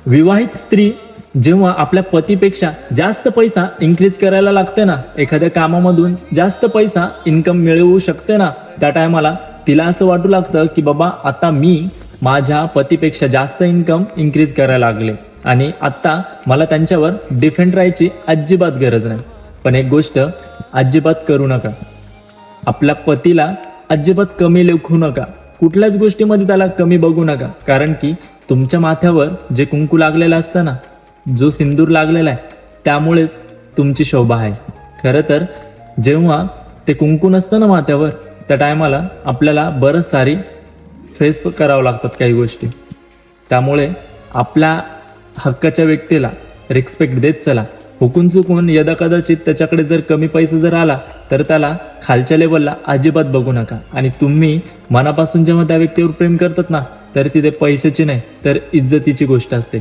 विवाहित स्त्री जेव्हा आपल्या पतीपेक्षा जास्त पैसा इन्क्रीज करायला लागते ना, एखाद्या कामामधून जास्त पैसा इन्कम मिळवू शकते ना, त्या टायमाला तिला असं वाटू लागतं की बाबा आता मी माझ्या पतीपेक्षा जास्त इन्कम इन्क्रीज करायला लागले आणि आता मला त्यांच्यावर डिफेंड राहायची अजिबात गरज नाही. पण एक गोष्ट अजिबात करू नका, आपल्या पतीला अजिबात कमी लेखू नका, कुठल्याच गोष्टीमध्ये त्याला कमी बघू नका. कारण की तुमच्या माथ्यावर जे कुंकू लागलेलं असतं ना, जो सिंदूर लागलेला आहे, त्यामुळेच तुमची शोभा आहे. खरं तर जेव्हा ते कुंकू नसतं ना माथ्यावर, त्या टायमाला आपल्याला बरंच सारी फेस करावं लागतात काही गोष्टी. त्यामुळे आपल्या हक्काच्या व्यक्तीला रिस्पेक्ट देत चला. हुकून चुकून यदाकदाचित त्याच्याकडे जर कमी पैसा जर आला तर त्याला खालच्या लेवलला अजिबात बघू नका. आणि तुम्ही मनापासून जेव्हा त्या व्यक्तीवर प्रेम करतात ना, तर तिथे पैशाची नाही तर इज्जतीची गोष्ट असते.